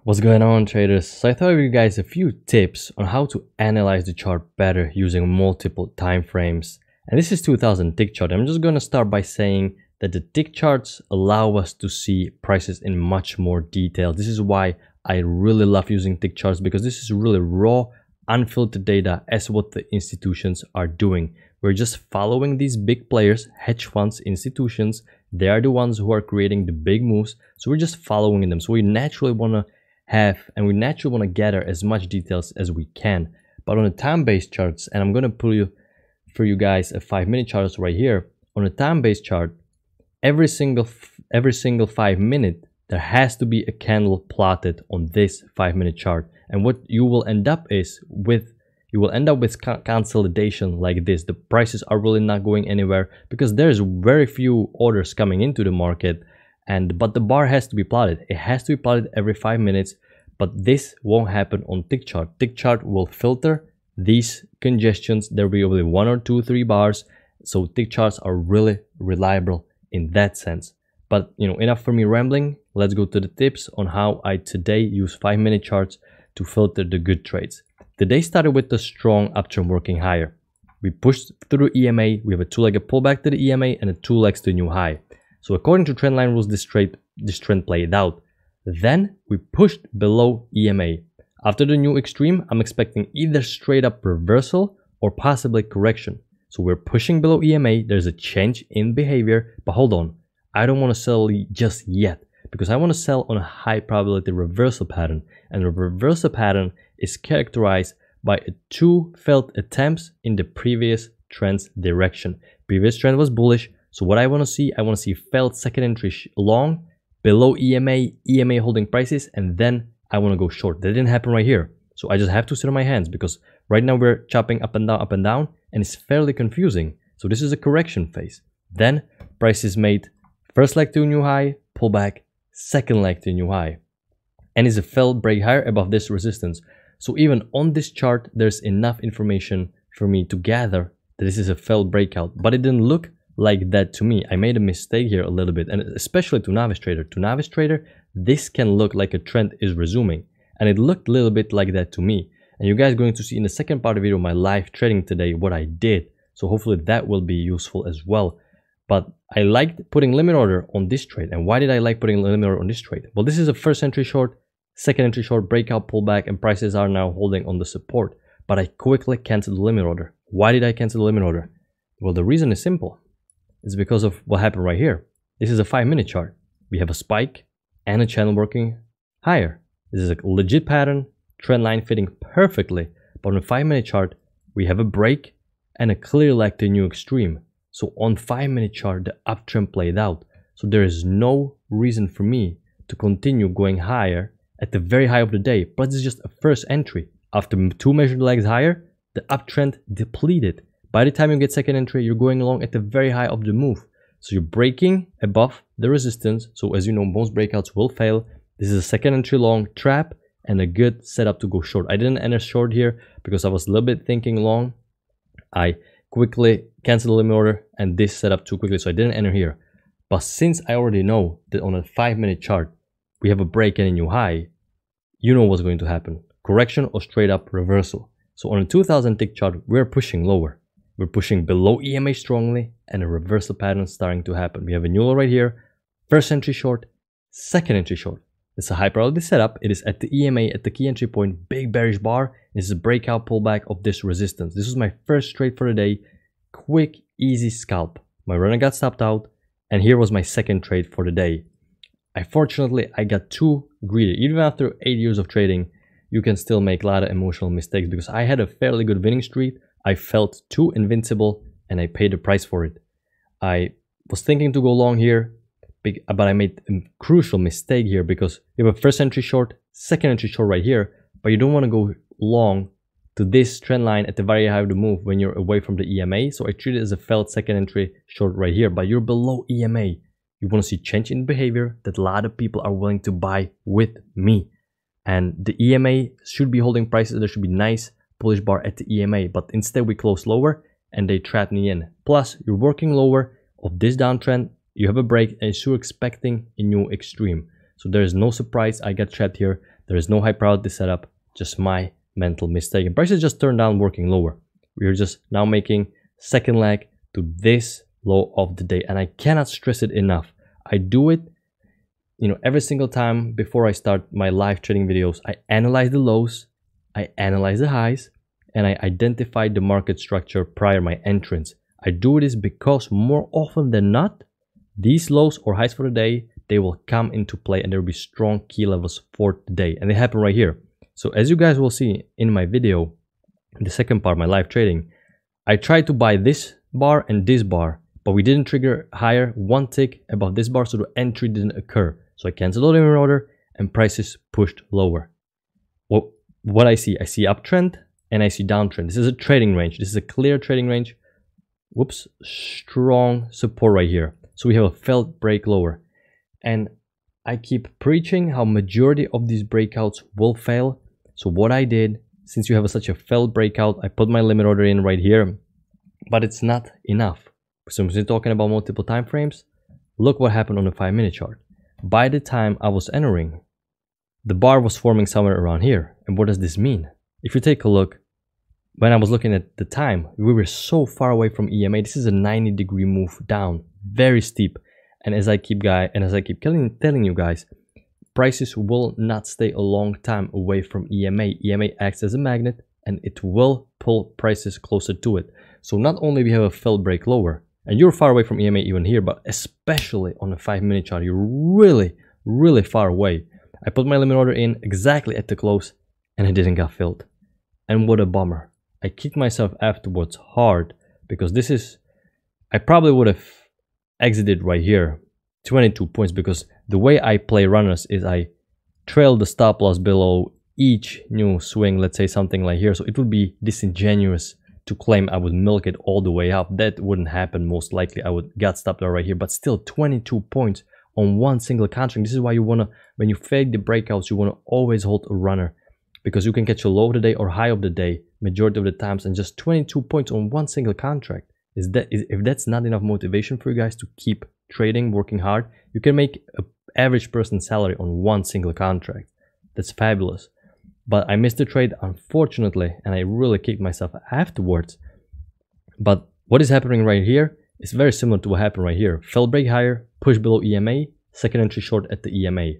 What's going on, traders? So I thought I'd give you guys a few tips on how to analyze the chart better using multiple time frames. And this is 2000 tick chart. I'm just going to start by saying that the tick charts allow us to see prices in much more detail. This is why I really love using tick charts, because this is really raw, unfiltered data as what the institutions are doing. We're just following these big players, hedge funds, institutions. They are the ones who are creating the big moves. So we're just following them. So we naturally want to gather as much details as we can. But on the time-based charts, and I'm going to pull you for you guys a 5-minute chart right here. On a time-based chart, every single 5 minute there has to be a candle plotted on this 5-minute chart. And what you will end up with consolidation like this. The prices are really not going anywhere because there's very few orders coming into the market. But the bar has to be plotted. It has to be plotted every 5 minutes, but this won't happen on tick chart. Tick chart will filter these congestions. There will be only 1 or 2, 3 bars. So tick charts are really reliable in that sense. But enough for me rambling. Let's go to the tips on how I today use 5-minute charts to filter the good trades. The day started with a strong uptrend working higher. We pushed through EMA. We have a 2-legged pullback to the EMA and a 2 legs to new high. So according to Trendline rules, this trend played out. Then we pushed below EMA. After the new extreme, I'm expecting either straight up reversal or possibly correction. So we're pushing below EMA. There's a change in behavior, but hold on. I don't want to sell just yet because I want to sell on a high probability reversal pattern. And the reversal pattern is characterized by 2 failed attempts in the previous trend's direction. Previous trend was bullish. So what I want to see failed second entry long below EMA, EMA holding prices, and then I want to go short. That didn't happen right here. So I just have to sit on my hands because right now we're chopping up and down, and it's fairly confusing. So this is a correction phase. Then prices made first leg to a new high, pullback, second leg to a new high, and is a failed break higher above this resistance. So even on this chart, there's enough information for me to gather that this is a failed breakout, but it didn't look like that to me. I made a mistake here a little bit, and especially to novice trader. To novice trader, this can look like a trend is resuming, and it looked a little bit like that to me. And you guys are going to see in the second part of the video my live trading today what I did. So hopefully that will be useful as well. But I liked putting limit order on this trade. And why did I like putting limit order on this trade? Well, this is a first entry short, second entry short, breakout, pullback, and prices are now holding on the support. But I quickly canceled the limit order. Why did I cancel the limit order? Well, the reason is simple. It's because of what happened right here. This is a 5-minute chart. We have a spike and a channel working higher. This is a legit pattern, trend line fitting perfectly. But on a 5-minute chart, we have a break and a clear leg to new extreme. So on 5-minute chart, the uptrend played out. So there is no reason for me to continue going higher at the very high of the day. But it's just a first entry. After 2 measured legs higher, the uptrend depleted. By the time you get second entry, you're going along at the very high of the move. So you're breaking above the resistance. So as you know, most breakouts will fail. This is a second entry long trap and a good setup to go short. I didn't enter short here because I was a little bit thinking long. I quickly canceled the limit order and this set up too quickly, so I didn't enter here. But since I already know that on a 5-minute chart, we have a break and a new high, you know what's going to happen. Correction or straight up reversal. So on a 2000 tick chart, we're pushing lower. We're pushing below EMA strongly and a reversal pattern starting to happen. We have a new low right here, first entry short, second entry short. It's a high probability setup. It is at the EMA, at the key entry point, big bearish bar. This is a breakout pullback of this resistance. This was my first trade for the day. Quick, easy scalp. My runner got stopped out, and here was my second trade for the day. Unfortunately, I got too greedy. Even after 8 years of trading, you can still make a lot of emotional mistakes because I had a fairly good winning streak. I felt too invincible and I paid the price for it. I was thinking to go long here, but I made a crucial mistake here because you have a first entry short, second entry short right here, but you don't want to go long to this trend line at the very high of the move when you're away from the EMA. So I treat it as a failed second entry short right here, but you're below EMA. You want to see change in behavior that a lot of people are willing to buy with me. And the EMA should be holding prices. There should be nice bullish bar at the EMA, but instead we close lower and they trap me in. Plus, you're working lower of this downtrend. You have a break and you're expecting a new extreme. So there is no surprise I got trapped here. There is no high priority setup, just my mental mistake. And prices just turned down, working lower. We are just now making second leg to this low of the day, and I cannot stress it enough. I do it, every single time before I start my live trading videos. I analyze the lows, I analyze the highs, and I identify the market structure prior my entrance. I do this because more often than not, these lows or highs for the day, they will come into play and there will be strong key levels for the day, and they happen right here. So as you guys will see in my video, the second part, my live trading, I tried to buy this bar and this bar, but we didn't trigger higher one tick above this bar, so the entry didn't occur. So I canceled all the order and prices pushed lower. Well, what I see uptrend and I see downtrend. This is a trading range. This is a clear trading range. Whoops, strong support right here. So we have a failed break lower. And I keep preaching how majority of these breakouts will fail. So what I did, since you have such a failed breakout, I put my limit order in right here, but it's not enough. So we're talking about multiple time frames. Look what happened on the 5-minute chart. By the time I was entering, the bar was forming somewhere around here. And what does this mean? If you take a look, when I was looking at the time, we were so far away from EMA. This is a 90-degree move down, very steep. And as I keep telling you guys, prices will not stay a long time away from EMA. EMA acts as a magnet and it will pull prices closer to it. So not only we have a failed break lower, and you're far away from EMA even here, but especially on the 5-minute chart, you're really, really far away. I put my limit order in exactly at the close and it didn't get filled. And what a bummer. I kicked myself afterwards hard because I probably would have exited right here, 22 points, because the way I play runners is I trail the stop loss below each new swing, let's say something like here. So it would be disingenuous to claim I would milk it all the way up. That wouldn't happen. Most likely I would get stopped right here, but still 22 points on one single contract. This is why you want to, when you fake the breakouts, you want to always hold a runner, because you can catch a low of the day or high of the day majority of the times, and just 22 points on one single contract. If that's not enough motivation for you guys to keep trading, working hard, you can make an average person's salary on one single contract. That's fabulous. But I missed the trade, unfortunately, and I really kicked myself afterwards. But what is happening right here is very similar to what happened right here. Fell break higher, push below EMA, second entry short at the EMA.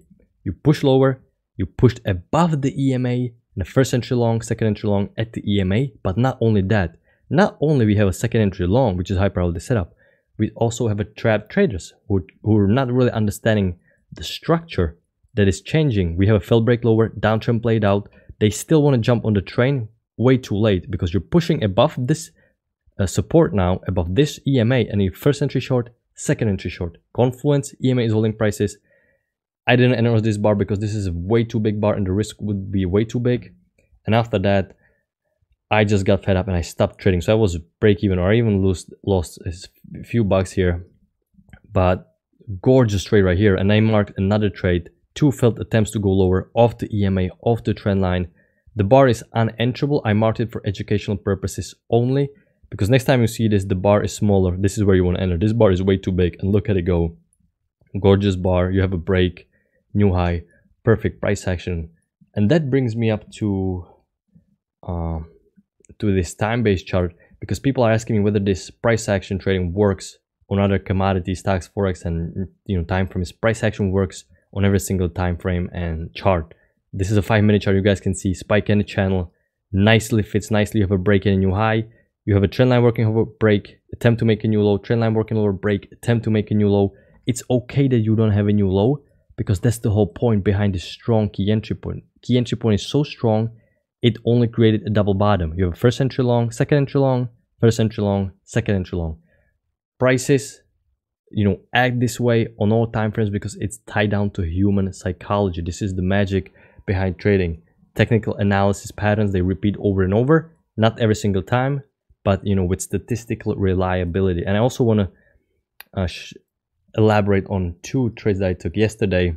You push lower, you pushed above the EMA, and the first entry long, second entry long at the EMA. But not only that, not only we have a second entry long, which is high priority setup, we also have a trapped traders who are not really understanding the structure that is changing. We have a failed break lower, downtrend played out. They still want to jump on the train way too late, because you're pushing above this support now, above this EMA, and your first entry short, second entry short. Confluence, EMA is holding prices. I didn't enter this bar because this is a way too big bar and the risk would be way too big. And after that, I just got fed up and I stopped trading. So I was break even, or I even lost a few bucks here. But gorgeous trade right here. And I marked another trade, 2 failed attempts to go lower off the EMA, off the trend line. The bar is unenterable. I marked it for educational purposes only, because next time you see this, the bar is smaller. This is where you want to enter. This bar is way too big, and look at it go. Gorgeous bar. You have a break, new high, perfect price action. And that brings me up to this time-based chart, because people are asking me whether this price action trading works on other commodities, stocks, Forex, and time frames. Price action works on every single time frame and chart. This is a 5-minute chart. You guys can see spike in the channel, nicely fits nicely. You have a break and a new high. You have a trend line working over break, attempt to make a new low, trend line working over break, attempt to make a new low. It's okay that you don't have a new low, because that's the whole point behind this strong key entry point. Key entry point is so strong, it only created a double bottom. You have a first entry long, second entry long, first entry long, second entry long. Prices, act this way on all time frames because it's tied down to human psychology. This is the magic behind trading. Technical analysis patterns, they repeat over and over, not every single time, but with statistical reliability. And I also want to elaborate on 2 trades that I took yesterday,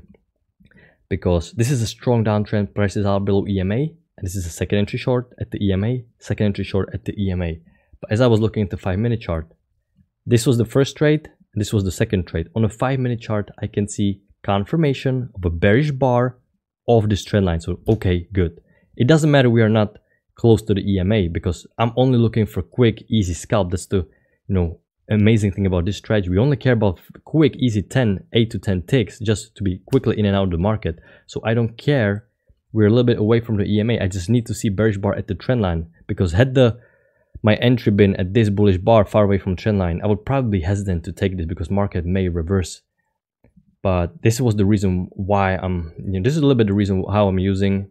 because this is a strong downtrend. Prices are below EMA. And this is a second entry short at the EMA, second entry short at the EMA. But as I was looking at the 5-minute chart, this was the first trade, and this was the second trade. On a 5-minute chart, I can see confirmation of a bearish bar of this trend line. So okay, good. It doesn't matter we are not close to the EMA, because I'm only looking for quick, easy scalp. That's the amazing thing about this strategy. We only care about quick, easy 8 to 10 ticks just to be quickly in and out of the market. So I don't care. We're a little bit away from the EMA. I just need to see bearish bar at the trend line, because had my entry been at this bullish bar far away from trend line, I would probably be hesitant to take this because market may reverse. But this was the reason why this is a little bit the reason how I'm using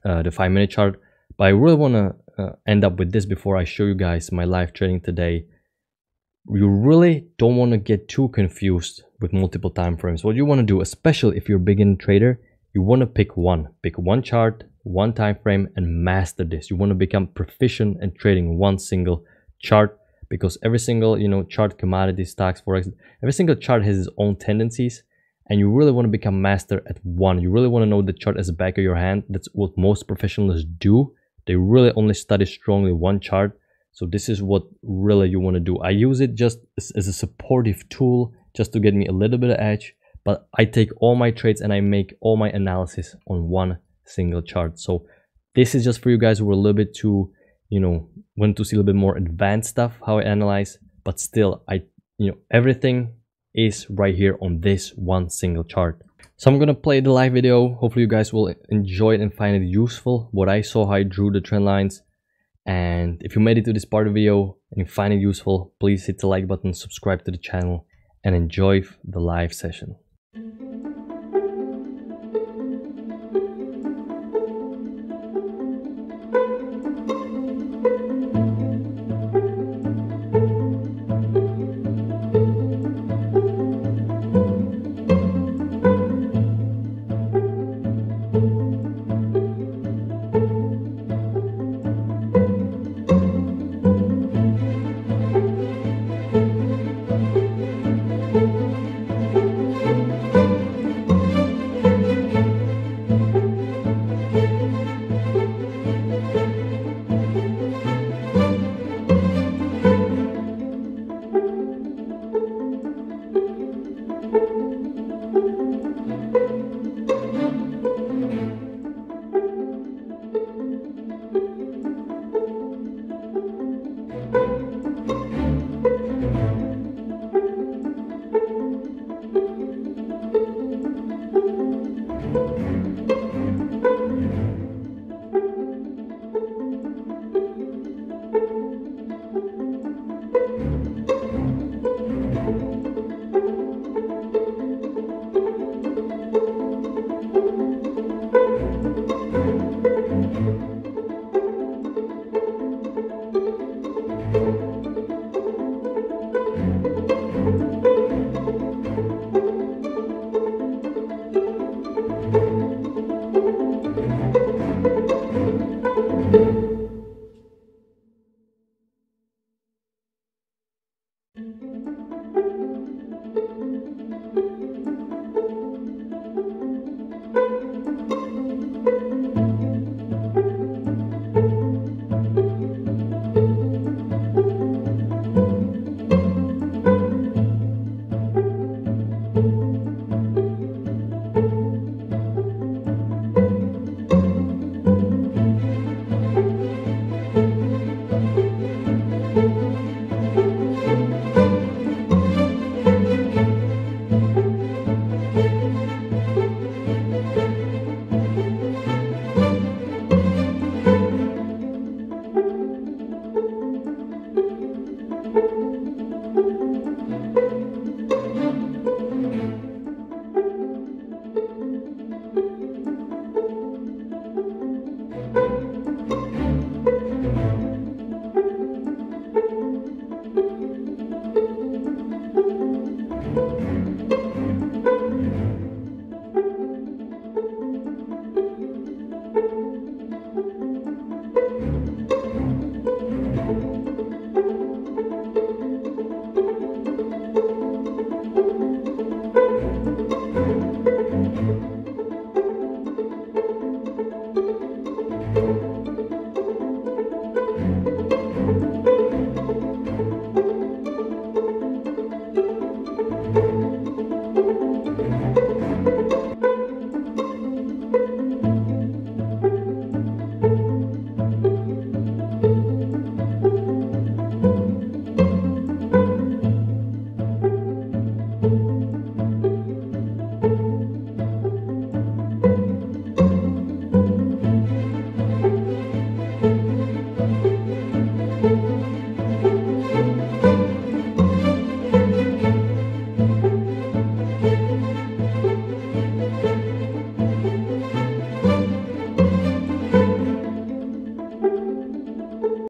the 5-minute chart. But I really want to end up with this before I show you guys my live trading today. You really don't want to get too confused with multiple time frames. What you want to do, especially if you're a beginner trader, you want to pick one chart, one time frame, and master this. You want to become proficient in trading one single chart, because every single chart, commodity, stocks, forex, every single chart has its own tendencies, and you really want to become master at one. You really want to know the chart as the back of your hand. That's what most professionals do. They really only study strongly one chart. So this is what really you want to do. I use it just as a supportive tool, just to get me a little bit of edge, but I take all my trades and I make all my analysis on one single chart. So this is just for you guys who are a little bit too, want to see a little bit more advanced stuff, how I analyze, but still everything is right here on this one single chart. So I'm gonna play the live video. Hopefully you guys will enjoy it and find it useful, what I saw, how I drew the trend lines. And if you made it to this part of the video and you find it useful, please hit the like button, subscribe to the channel, and enjoy the live session.